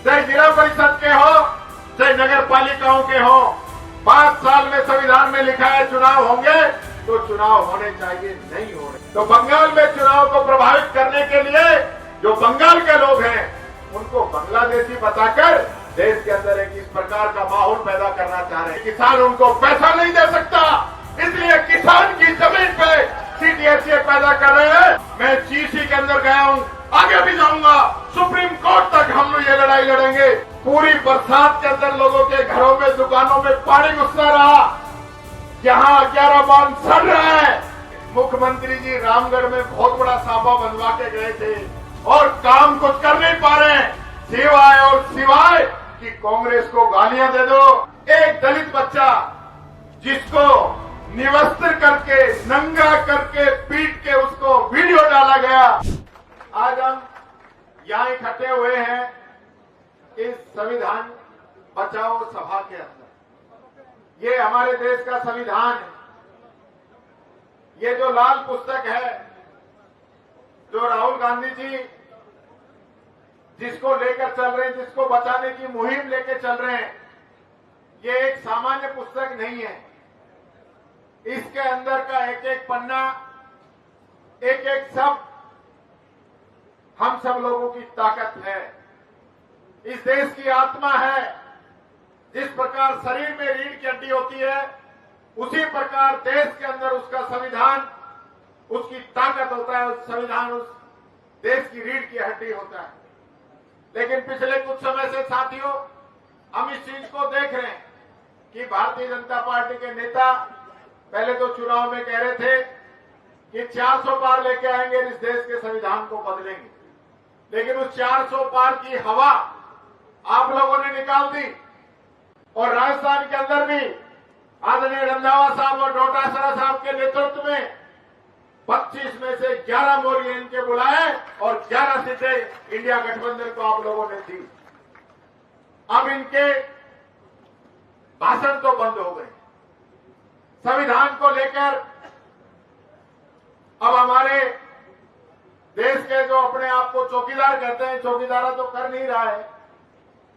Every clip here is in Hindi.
चाहे जिला परिषद के हो, चाहे नगर पालिकाओं के हो, 5 साल में संविधान में लिखा है चुनाव होंगे तो चुनाव होने चाहिए, नहीं हो रहे। तो बंगाल में चुनाव को प्रभावित करने के लिए जो बंगाल के लोग हैं उनको बांग्लादेशी बताकर देश के अंदर एक इस प्रकार का माहौल पैदा करना चाह रहे हैं। किसान उनको पैसा नहीं दे सकता, इसलिए किसान की जमीन पे सीटीएसए पैदा कर रहे हैं। मैं जीसी के अंदर गया हूं, आगे भी जाऊंगा, सुप्रीम कोर्ट तक हम लोग ये लड़ाई लड़ेंगे। पूरी बरसात के अंदर लोगों के घरों में, दुकानों में पानी घुसता रहा, यहाँ 11 बांध सड़ रहा है। मुख्यमंत्री जी रामगढ़ में बहुत बड़ा साफा बनवा के गए थे और काम कुछ कर नहीं पा रहे हैं, सिवाय और सिवाय कि कांग्रेस को गालियां दे दो। एक दलित बच्चा जिसको निवस्त्र करके, नंगा करके, पीट के उसको वीडियो डाला गया। आज हम यहाँ इकट्ठे हुए हैं इस संविधान बचाओ सभा के अंदर। ये हमारे देश का संविधान है। ये जो लाल पुस्तक है, जो राहुल गांधी जी जिसको लेकर चल रहे हैं, जिसको बचाने की मुहिम लेकर चल रहे हैं, ये एक सामान्य पुस्तक नहीं है। इसके अंदर का एक एक पन्ना, एक एक शब्द हम सब लोगों की ताकत है, इस देश की आत्मा है। जिस प्रकार शरीर में रीढ़ की हड्डी होती है, उसी प्रकार देश के अंदर उसका संविधान, उसकी ताकत होता है। उस संविधान उस देश की रीढ़ की हड्डी होता है। लेकिन पिछले कुछ समय से साथियों हम इस चीज को देख रहे हैं कि भारतीय जनता पार्टी के नेता पहले तो चुनाव में कह रहे थे कि 400 पार लेके आएंगे, इस देश के संविधान को बदलेंगे। लेकिन उस 400 पार की हवा आप लोगों ने निकाल दी और राजस्थान के अंदर भी आदरणीय रंधावा साहब और डोटासरा साहब के नेतृत्व में 25 में से 11 मोर्चे इनके बुलाए और 11 सीटें इंडिया गठबंधन को आप लोगों ने दी। अब इनके भाषण तो बंद हो गए। संविधान को लेकर अब हमारे देश के जो अपने आप को चौकीदार कहते हैं, चौकीदारा तो कर नहीं रहा है।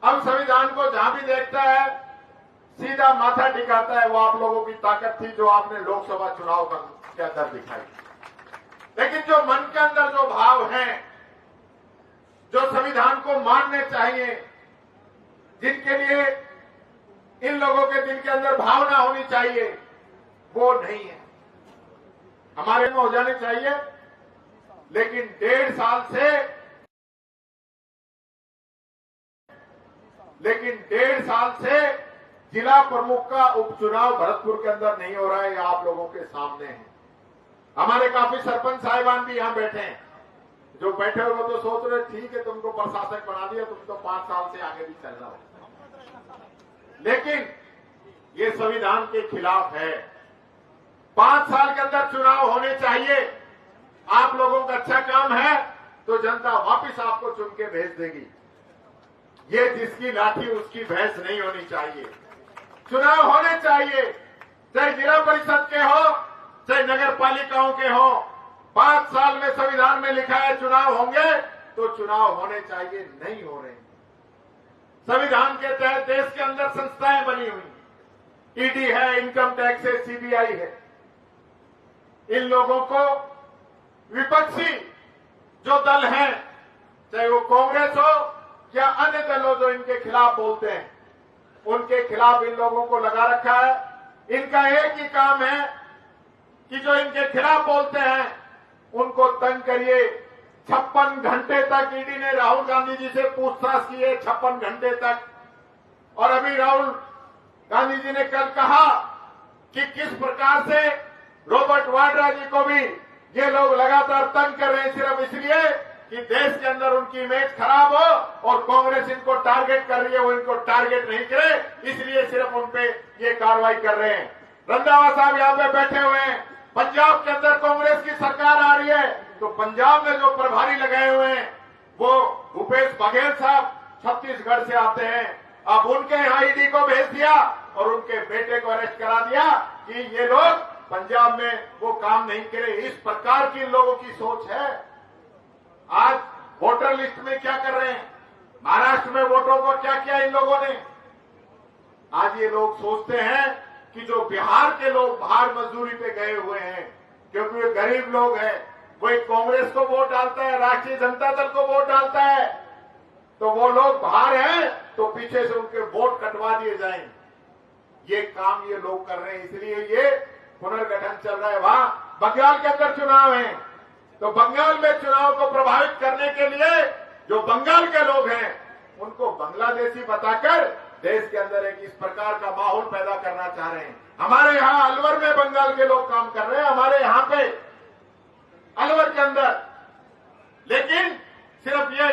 अब संविधान को जहां भी देखता है सीधा माथा टिकाता है। वो आप लोगों की ताकत थी जो आपने लोकसभा चुनाव के अंदर दिखाई। लेकिन जो मन के अंदर जो भाव हैं, जो संविधान को मानने चाहिए, जिनके लिए इन लोगों के दिल के अंदर भावना होनी चाहिए, वो नहीं है। हमारे में हो जाने चाहिए। लेकिन 1.5 साल से जिला प्रमुख का उपचुनाव भरतपुर के अंदर नहीं हो रहा है। ये आप लोगों के सामने है। हमारे काफी सरपंच साहिबान भी यहां बैठे हैं। जो बैठे हुए वो तो सोच रहे ठीक है, तुमको प्रशासक बना दिया, तुम तो 5 साल से आगे भी चल रहा हो। लेकिन ये संविधान के खिलाफ है। 5 साल के अंदर चुनाव होने चाहिए। आप लोगों का अच्छा काम है तो जनता वापस आपको चुन के भेज देगी। ये जिसकी लाठी उसकी भैंस नहीं होनी चाहिए। चुनाव होने चाहिए, चाहे जिला परिषद के हो, चाहे नगर पालिकाओं के हो। 5 साल में संविधान में लिखा है चुनाव होंगे तो चुनाव होने चाहिए, नहीं हो रहे। संविधान के तहत देश के अंदर संस्थाएं बनी हुई, ईडी है, इनकम टैक्स है, सीबीआई है। इन लोगों को विपक्षी जो दल हैं, चाहे वो कांग्रेस हो या अन्य दल हो जो इनके खिलाफ बोलते हैं, उनके खिलाफ इन लोगों को लगा रखा है। इनका एक ही काम है कि जो इनके खिलाफ बोलते हैं उनको तंग करिए। 56 घंटे तक ईडी ने राहुल गांधी जी से पूछताछ की है, 56 घंटे तक। और अभी राहुल गांधी जी ने कल कहा कि किस प्रकार से रॉबर्ट वाड्रा जी को भी ये लोग लगातार तंग कर रहे हैं, सिर्फ इसलिए कि देश के अंदर उनकी इमेज खराब हो और कांग्रेस इनको टारगेट कर रही है, वो इनको टारगेट नहीं करे, इसलिए सिर्फ उन पे ये कार्रवाई कर रहे हैं। रंधावा साहब यहाँ पे बैठे हुए हैं। पंजाब के अंदर कांग्रेस की सरकार आ रही है तो पंजाब में जो प्रभारी लगाए हुए हैं वो भूपेश बघेल साहब छत्तीसगढ़ से आते हैं। अब उनके यहाँ ईडी को भेज दिया और उनके बेटे को अरेस्ट करा दिया कि ये लोग पंजाब में वो काम नहीं करे। इस प्रकार की लोगों की सोच है। आज वोटर लिस्ट में क्या कर रहे हैं? महाराष्ट्र में वोटों को क्या किया इन लोगों ने। आज ये लोग सोचते हैं कि जो बिहार के लोग बाहर मजदूरी पे गए हुए हैं, क्योंकि वे गरीब लोग हैं, कोई कांग्रेस को वोट डालता है, राष्ट्रीय जनता दल को वोट डालता है, तो वो लोग बाहर हैं तो पीछे से उनके वोट कटवा दिए जाएंगे। ये काम ये लोग कर रहे हैं, इसलिए ये पुनर्गठन चल रहा है। वहां बंगाल के अंदर चुनाव है, तो बंगाल में चुनाव को प्रभावित करने के लिए जो बंगाल के लोग हैं उनको बांग्लादेशी बताकर देश के अंदर एक इस प्रकार का माहौल पैदा करना चाह रहे हैं। हमारे यहां अलवर में बंगाल के लोग काम कर रहे हैं, हमारे यहां पे अलवर के अंदर, लेकिन सिर्फ ये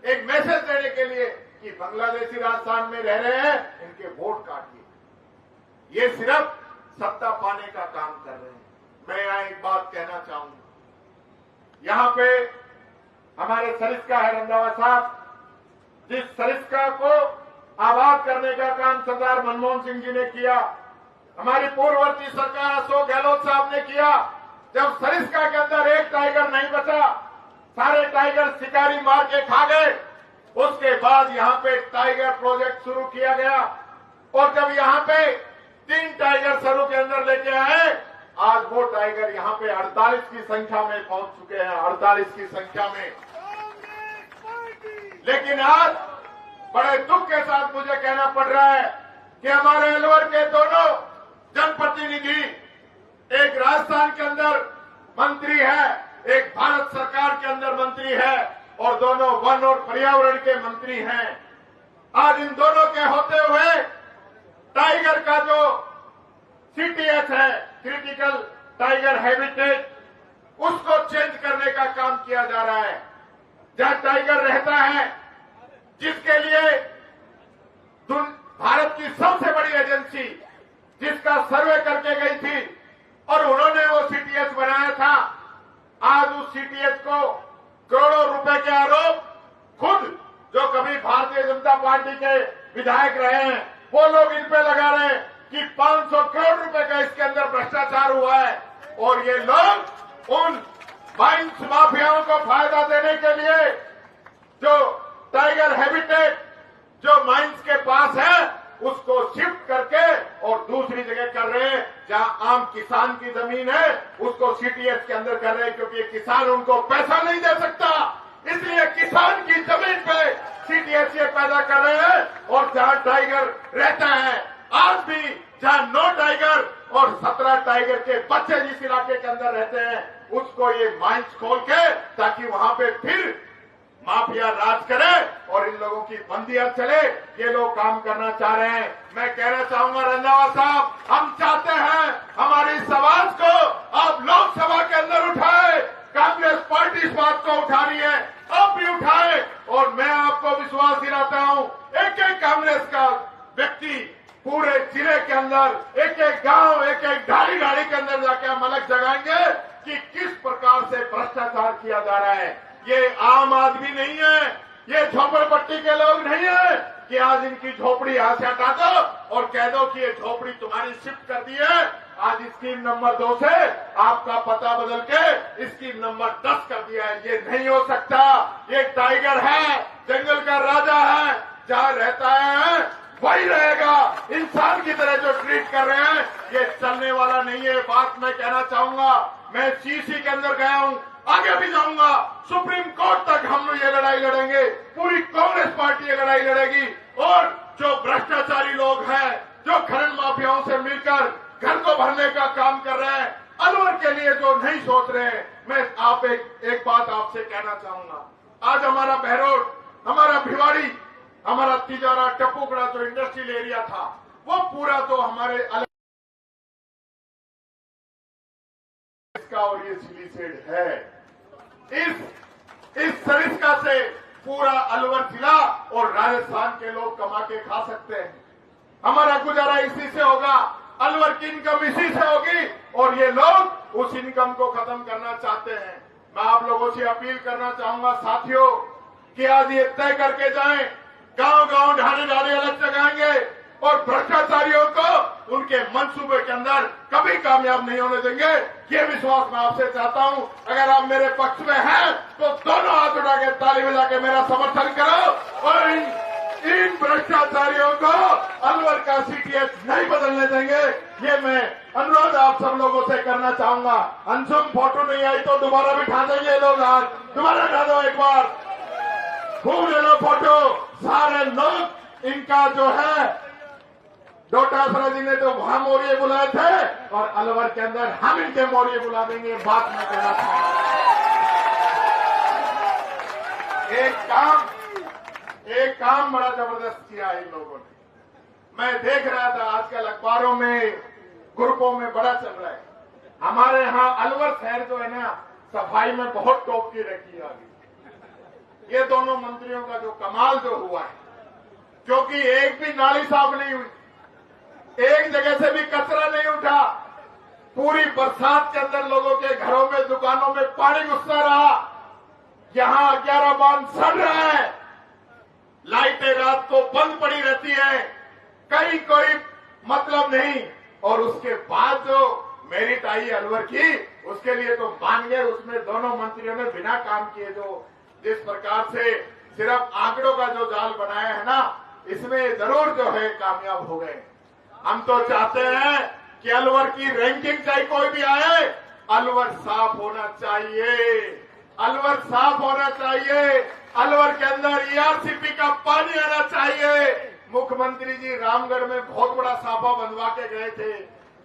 एक मैसेज देने के लिए कि बांग्लादेशी राजस्थान में रह रहे हैं, इनके वोट काटिए। ये सिर्फ सत्ता पाने का काम कर रहे हैं। मैं यहां एक बात कहना चाहूंगा, यहां पे हमारे सरिस्का है रंधावा साहब, जिस सरिस्का को आबाद करने का काम सरदार मनमोहन सिंह जी ने किया, हमारी पूर्ववर्ती सरकार अशोक गहलोत साहब ने किया। जब सरिस्का के अंदर एक टाइगर नहीं बचा, सारे टाइगर शिकारी मार के खा गए, उसके बाद यहां पे टाइगर प्रोजेक्ट शुरू किया गया, और जब यहां पे 3 टाइगर सरू के अंदर लेके आए, आज वो टाइगर यहां पे 48 की संख्या में पहुंच चुके हैं, 48 की संख्या में। लेकिन आज बड़े दुख के साथ मुझे कहना पड़ रहा है कि हमारे अलवर के दोनों जनप्रतिनिधि, एक राजस्थान के अंदर मंत्री है, एक भारत सरकार के अंदर मंत्री है, और दोनों वन और पर्यावरण के मंत्री हैं। आज इन दोनों के होते हुए टाइगर का जो सीटीएच है, क्रिटिकल टाइगर हैबिटेट, उसको चेंज करने का काम किया जा रहा है। जहां टाइगर रहता है, जिसके लिए भारत की सबसे बड़ी एजेंसी जिसका सर्वे करके गई थी और उन्होंने वो सीटीएच बनाया था, आज उस सीटीएच को करोड़ों रुपए के आरोप खुद जो कभी भारतीय जनता पार्टी के विधायक रहे हैं वो लोग इन पे लगा रहे हैं कि 500 करोड़ रुपए का इसके अंदर भ्रष्टाचार हुआ है। और ये लोग उन माइंस माफियाओं को फायदा देने के लिए जो टाइगर हैबिटेट जो माइंस के पास है उसको शिफ्ट करके और दूसरी जगह कर रहे हैं, जहां आम किसान की जमीन है उसको सीटीएस के अंदर कर रहे हैं, क्योंकि किसान उनको पैसा नहीं दे सकता, इसलिए किसान की जमीन पे सीटीएस ये पैदा कर रहे हैं। और जहां टाइगर रहता है, आज भी जहां 9 टाइगर और 17 टाइगर के बच्चे जिस इलाके के अंदर रहते हैं, उसको ये माइंस खोल के ताकि वहां पे फिर माफिया राज करे और इन लोगों की बंदियां चले, ये लोग काम करना चाह रहे हैं। मैं कहना चाहूंगा रंधावा साहब, हम चाहते हैं हमारी इस आवाज को आप लोकसभा के अंदर उठाए। कांग्रेस पार्टी इस बात को उठा रही है, आप भी उठाए। और मैं आपको विश्वास दिलाता हूं, एक एक कांग्रेस का व्यक्ति पूरे जिले के अंदर, एक एक गांव, एक एक ढाड़ी ढाड़ी के अंदर जाके हम अलग जगाएंगे कि किस प्रकार से भ्रष्टाचार किया जा रहा है। ये आम आदमी नहीं है, ये झोपड़पट्टी के लोग नहीं है कि आज इनकी झोपड़ी यहां से हटा दो और कह दो कि ये झोपड़ी तुम्हारी शिफ्ट कर दी है, आज स्कीम नंबर 2 से आपका पता बदल के स्कीम नंबर 10 कर दिया है। ये नहीं हो सकता। ये टाइगर है, जंगल का राजा है, जहां रहता है वही रहेगा। इंसान की तरह जो ट्रीट कर रहे हैं ये चलने वाला नहीं है। बात मैं कहना चाहूंगा, मैं सीसी के अंदर गया हूं, आगे भी जाऊंगा, सुप्रीम कोर्ट तक हम लोग ये लड़ाई लड़ेंगे, पूरी कांग्रेस पार्टी ये लड़ाई लड़ेगी। और जो भ्रष्टाचारी लोग हैं, जो खनन माफियाओं से मिलकर घर को भरने का काम कर रहे हैं, अलवर के लिए जो नहीं सोच रहे हैं, मैं आप एक बात आपसे कहना चाहूंगा। आज हमारा बहरोड, हमारा भिवाड़ी, हमारा तिजारा, टप्पूगढ़ा जो इंडस्ट्रियल एरिया था, वो पूरा तो हमारे अलग और ये सिलीसेड है। इस सरिस्का से पूरा अलवर जिला और राजस्थान के लोग कमा के खा सकते हैं। हमारा गुजारा इसी से होगा, अलवर की इनकम इसी से होगी, और ये लोग उस इनकम को खत्म करना चाहते हैं। मैं आप लोगों से अपील करना चाहूंगा साथियों कि आज ये तय करके जाएं, गांव गांव ढाणी ढाणी अलग जगाएंगे और भ्रष्टाचारियों को उनके मंसूबे के अंदर कभी कामयाब नहीं होने देंगे। ये विश्वास मैं आपसे चाहता हूं। अगर आप मेरे पक्ष में हैं तो दोनों हाथ उठा के ताली बजा के मेरा समर्थन करो और इन भ्रष्टाचारियों को अलवर का सीटीएस नहीं बदलने देंगे। ये मैं अनुरोध आप सब लोगों से करना चाहूंगा। अंशुम फोटो नहीं आई तो दोबारा बिठा देंगे लोग, हाथ दोबारा उठा दो, एक बार खूब ले लो फोटो सारे लोग। इनका जो है डोटासरा जी ने तो वहां मौर्य बुलाए थे और अलवर के अंदर हम इनके मौर्य बुला देंगे। बात मैं कहना चाहूंगा। एक काम बड़ा जबरदस्त किया इन लोगों ने। मैं देख रहा था आजकल अखबारों में, ग्रुपों में बड़ा चल रहा है। हमारे यहाँ अलवर शहर जो है ना, सफाई में बहुत टॉप की रखी है आगे। ये दोनों मंत्रियों का जो कमाल जो हुआ है, क्योंकि एक भी नाली साफ नहीं हुई, एक जगह से भी कचरा नहीं उठा। पूरी बरसात के अंदर लोगों के घरों में, दुकानों में पानी घुसता रहा। यहां 11 बांध सड़ रहा है, लाइटें रात को बंद पड़ी रहती है, कहीं कोई मतलब नहीं। और उसके बाद जो मेरिट आई अलवर की, उसके लिए तो मान गए। उसमें दोनों मंत्रियों ने बिना काम किए जो जिस प्रकार से सिर्फ आंकड़ों का जो जाल बनाया है ना, इसमें जरूर जो है कामयाब हो गए। हम तो चाहते हैं कि अलवर की रैंकिंग चाहे कोई भी आए, अलवर साफ होना चाहिए, अलवर साफ होना चाहिए। अलवर के अंदर ईआरसीपी का पानी आना चाहिए। मुख्यमंत्री जी रामगढ़ में बहुत बड़ा साफा बनवा के गए थे,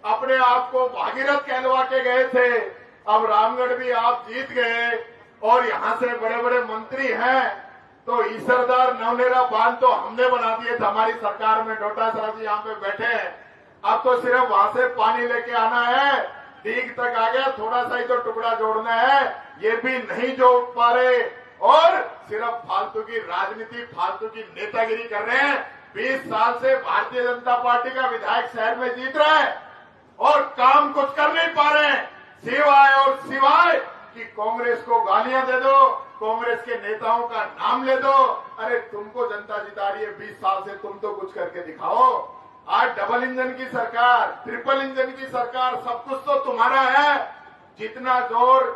अपने आप को भागीरथ कहलवा के गए थे। अब रामगढ़ भी आप जीत गए और यहां से बड़े बड़े मंत्री हैं। तो ईसरदार नवनेरा बांध तो हमने बना दिए थे हमारी सरकार में, डोटासरा जी यहाँ पे बैठे हैं। अब तो सिर्फ वहां से पानी लेके आना है, डीग तक आ गया, थोड़ा सा ही तो टुकड़ा जोड़ना है, ये भी नहीं जोड़ पा रहे और सिर्फ फालतू की राजनीति, फालतू की नेतागिरी कर रहे हैं। 20 साल से भारतीय जनता पार्टी का विधायक शहर में जीत रहा है और काम कुछ कर नहीं पा रहे हैं, सिवाय कि कांग्रेस को गालियां दे दो, कांग्रेस के नेताओं का नाम ले दो। अरे तुमको जनता जिता रही है 20 साल से, तुम तो कुछ करके दिखाओ। आज डबल इंजन की सरकार, ट्रिपल इंजन की सरकार, सब कुछ तो तुम्हारा है। जितना जोर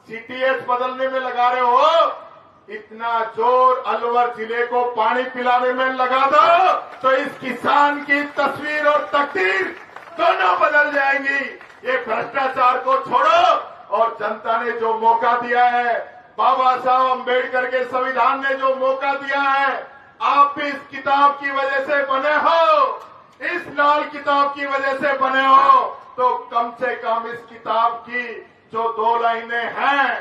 सीटीएस बदलने में लगा रहे हो, इतना जोर अलवर जिले को पानी पिलाने में लगा दो तो इस किसान की तस्वीर और तकदीर दोनों बदल जाएंगी। ये भ्रष्टाचार को छोड़ो और जनता ने जो मौका दिया है, बाबा साहब अम्बेडकर के संविधान ने जो मौका दिया है, आप भी इस किताब की वजह से बने हो, इस लाल किताब की वजह से बने हो। तो कम से कम इस किताब की जो 2 लाइनें हैं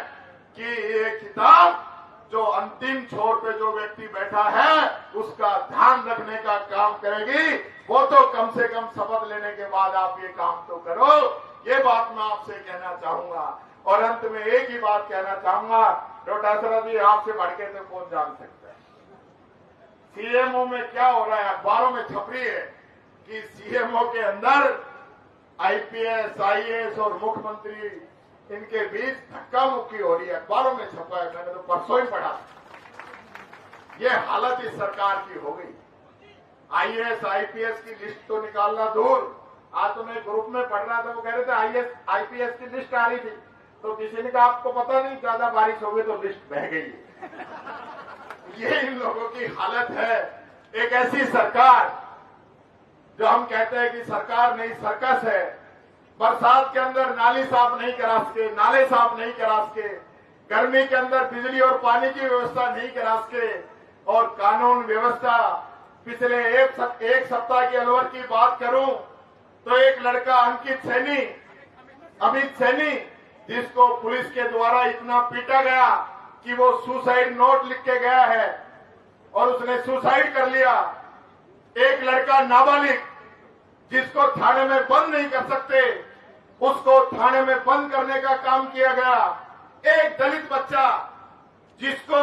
कि ये किताब जो अंतिम छोर पे जो व्यक्ति बैठा है उसका ध्यान रखने का काम करेगी, वो तो कम से कम शपथ लेने के बाद आप ये काम तो करो। ये बात मैं आपसे कहना चाहूंगा। और अंत में एक ही बात कहना चाहूंगा, डोटासरा जी आपसे बढ़के तो कौन जान सकता है सीएमओ में क्या हो रहा है। अखबारों में छप रही है कि सीएमओ के अंदर आईपीएस, आईएएस और मुख्यमंत्री इनके बीच धक्का मुक्की हो रही है। अखबारों में छपा है, मैंने तो परसों ही पढ़ा। ये हालत इस सरकार की हो गई। आईएएस, आईपीएस की लिस्ट तो निकालना दूर, आज तो मैं ग्रुप में पढ़ रहा था, वो कह रहे थे आईएएस, आईपीएस की लिस्ट आ रही थी, तो किसी ने कहा आपको पता नहीं ज्यादा बारिश हो गई तो लिस्ट बह गई। ये इन लोगों की हालत है। एक ऐसी सरकार जो हम कहते हैं कि सरकार नहीं सर्कस है। बरसात के अंदर नाली साफ नहीं करा सके, नाले साफ नहीं करा सके, गर्मी के अंदर बिजली और पानी की व्यवस्था नहीं करा सके, और कानून व्यवस्था। पिछले एक सप्ताह की अलवर की बात करूं तो एक लड़का अंकित सैनी, अमित सैनी, जिसको पुलिस के द्वारा इतना पीटा गया कि वो सुसाइड नोट लिख के गया है और उसने सुसाइड कर लिया। एक लड़का नाबालिग जिसको थाने में बंद नहीं कर सकते, उसको थाने में बंद करने का काम किया गया। एक दलित बच्चा जिसको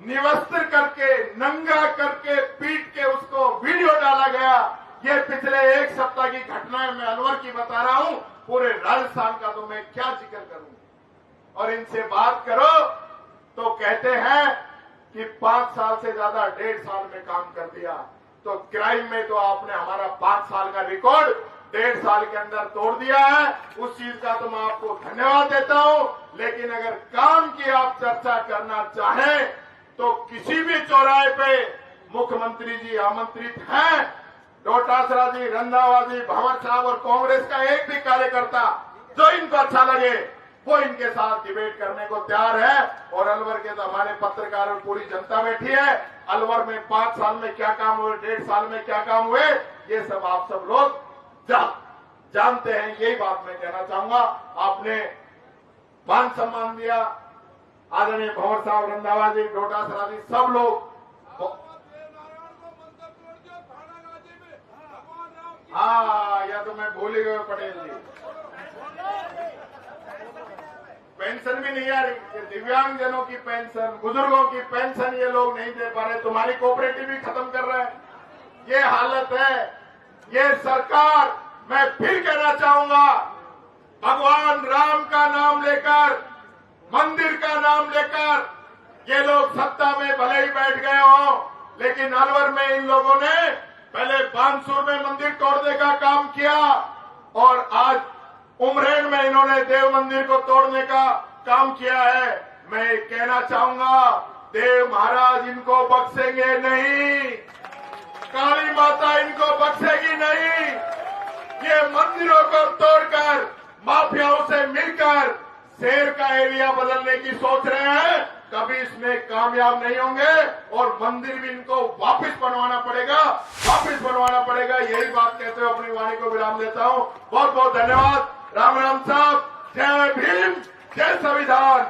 निवस्त्र करके, नंगा करके, पीट के उसको वीडियो डाला गया। ये पिछले एक सप्ताह की घटनाएं मैं अलवर की बता रहा हूं, पूरे राजस्थान का तो मैं क्या जिक्र करूं। और इनसे बात करो तो कहते हैं कि 5 साल से ज्यादा 1.5 साल में काम कर दिया। तो क्राइम में तो आपने हमारा 5 साल का रिकॉर्ड 1.5 साल के अंदर तोड़ दिया है, उस चीज का तो मैं आपको धन्यवाद देता हूं। लेकिन अगर काम की आप चर्चा करना चाहें तो किसी भी चौराहे पे मुख्यमंत्री जी आमंत्रित हैं। डोटासरा जी, रंधावा जी, भंवर साहब और कांग्रेस का एक भी कार्यकर्ता जो इनको अच्छा लगे वो इनके साथ डिबेट करने को तैयार है। और अलवर के तो हमारे पत्रकार और पूरी जनता बैठी है। अलवर में 5 साल में क्या काम हुए, 1.5 साल में क्या काम हुए, ये सब आप सब लोग जानते हैं। यही बात मैं कहना चाहूंगा। आपने मान सम्मान दिया, आदरणीय भंवर साहब, रंधावा जी, डोटासरा जी, सब लोग। हाँ, या तो मैं भूल ही गए पटेल जी। पेंशन भी नहीं आ रही, दिव्यांग जनों की पेंशन, बुजुर्गों की पेंशन ये लोग नहीं दे पा रहे। तुम्हारी कोऑपरेटिव भी खत्म कर रहे हैं। ये हालत है। ये सरकार, मैं फिर कहना चाहूंगा, भगवान राम का नाम लेकर, मंदिर का नाम लेकर ये लोग सत्ता में भले ही बैठ गए हो, लेकिन अलवर में इन लोगों ने पहले बानसूर में मंदिर तोड़ने का काम किया और आज उमरेन में इन्होंने देव मंदिर को तोड़ने का काम किया है। मैं कहना चाहूंगा, देव महाराज इनको बख्शेंगे नहीं, काली माता इनको बख्शेगी नहीं। ये मंदिरों को तोड़कर माफियाओं से मिलकर शेर का एरिया बदलने की सोच रहे हैं। कभी इसमें कामयाब नहीं होंगे और मंदिर भी इनको वापस बनवाना पड़ेगा। यही बात कहते हुए अपनी वाणी को विराम देता हूं। बहुत बहुत धन्यवाद। राम राम साहब, जय भीम, जय संविधान।